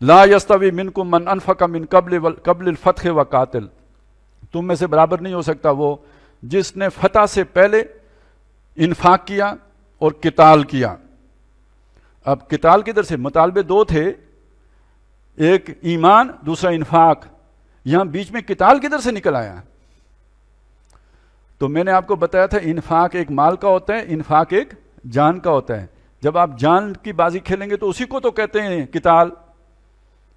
لا یستوی منکم من انفق من قبل الفتح وقاتل، تم میں سے برابر نہیں ہو سکتا وہ جس نے فتح سے پہلے انفاق کیا اور قتال کیا۔ اب قتال کدھر سے؟ مطالبے دو تھے، ایک ایمان دوسرا انفاق، یہاں بیچ میں قتال کدھر سے نکل آیا؟ تو میں نے آپ کو بتایا تھا انفاق ایک مال کا ہوتا ہے، انفاق ایک جان کا ہوتا ہے۔ جب آپ جان کی بازی کھیلیں گے تو اسی کو تو کہتے ہیں قتال۔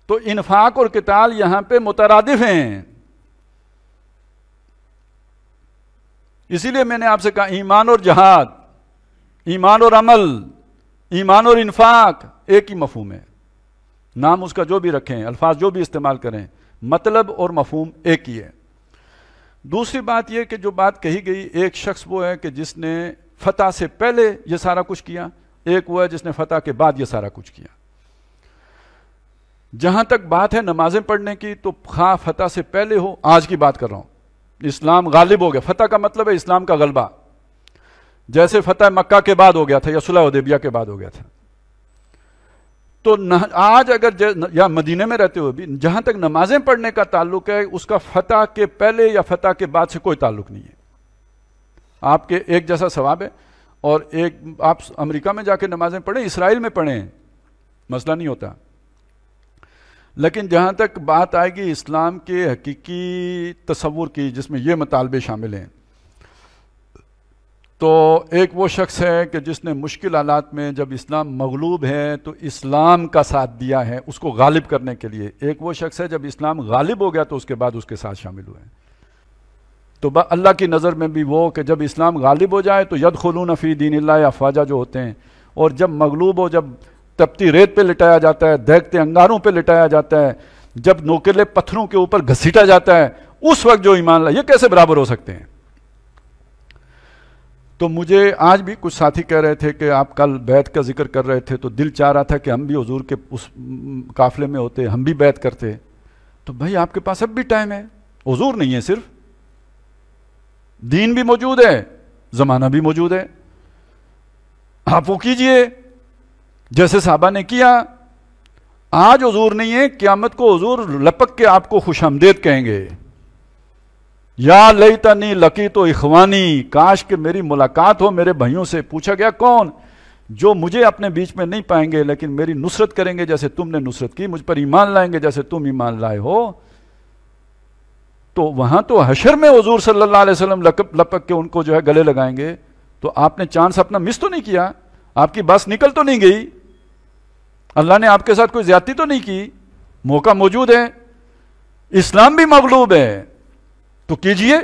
تو انفاق اور قتال یہاں پہ مترادف ہیں، اسی لیے میں نے آپ سے کہا ایمان اور جہاد، ایمان اور عمل، ایمان اور انفاق ایک ہی مفہوم ہے، نام اس کا جو بھی رکھیں، الفاظ جو بھی استعمال کریں، مطلب اور مفہوم ایک ہی ہے۔ دوسری بات یہ کہ جو بات کہی گئی، ایک شخص وہ ہے کہ جس نے فتح سے پہلے یہ سارا کچھ کیا، ایک وہ ہے جس نے فتح کے بعد یہ سارا کچھ کیا۔ جہاں تک بات ہے نمازیں پڑھنے کی، تو خواہ فتح سے پہلے ہو، آج کی بات کر رہا ہوں، اسلام غالب ہو گیا، فتح کا مطلب ہے اسلام کا غلبہ، جیسے فتح مکہ کے بعد ہو گیا تھا یا صلح حدیبیہ کے بعد ہو گیا تھا۔ تو آج اگر یا مدینے میں رہتے ہوئے بھی جہاں تک نمازیں پڑھنے کا تعلق ہے، اس کا فتح کے پہلے یا فتح کے بعد سے کوئی تعلق نہیں ہے۔ آپ کے ایک جیسا ثواب ہے، اور ایک آپ امریکہ میں جا کے نمازیں پڑھیں، اسرائیل میں پڑھیں، مسئلہ نہیں ہوتا۔ لیکن جہاں تک بات آئے گی اسلام کے حقیقی تصور کی، جس میں یہ مطالبے شامل ہیں، تو ایک وہ شخص ہے کہ جس نے مشکل حالات میں جب اسلام مغلوب ہے تو اسلام کا ساتھ دیا ہے اس کو غالب کرنے کے لیے، ایک وہ شخص ہے جب اسلام غالب ہو گیا تو اس کے بعد اس کے ساتھ شامل ہوئے ہیں۔ تو اللہ کی نظر میں بھی وہ کہ جب اسلام غالب ہو جائے تو یدخلون فی دین اللہ افواجا جو ہوتے ہیں، اور جب مغلوب ہو، جب تپتی ریت پہ لٹایا جاتا ہے، دیکھتے انگاروں پہ لٹایا جاتا ہے، جب نوکیلے پتھروں کے اوپر گھسیٹا جاتا ہے، اس وقت جو ایمان لائے، یہ کیسے برابر ہو سکتے ہیں؟ تو مجھے آج بھی کچھ ساتھی کہہ رہے تھے کہ آپ کل بیعت کا ذکر کر رہے تھے، تو دل چاہ رہا تھا کہ ہم بھی حضور کے اس قافلے میں ہوتے، ہم بھی بیعت کرتے۔ تو بھائی آپ کے پاس اب بھی ٹائم ہے، حضور نہیں ہے صرف، دین بھی موجود ہے، زمانہ بھی موجود ہے، آپ وہ کیجئے جیسے صحابہ نے کیا۔ آج حضور نہیں ہے، قیامت کو حضور لپک کے آپ کو خوش آمدید کہیں گے، یا لیتنی لقیت اخوانی، کاش کہ میری ملاقات ہو میرے بھائیوں سے۔ پوچھا گیا کون؟ جو مجھے اپنے بیچ میں نہیں پائیں گے لیکن میری نصرت کریں گے جیسے تم نے نصرت کی، مجھ پر ایمان لائیں گے جیسے تم ایمان لائے ہو۔ تو وہاں تو حشر میں حضور صلی اللہ علیہ وسلم لپک کے ان کو جو ہے گلے لگائیں گے۔ تو آپ نے چانس اپنا مس تو نہیں کیا، آپ کی بس نکل تو نہیں گئی، اللہ نے آپ کے ساتھ کوئی زیادتی تو نہیں کی، موقع موجود ہے، اسلام بھی مغلوب ہے تو کیجئے۔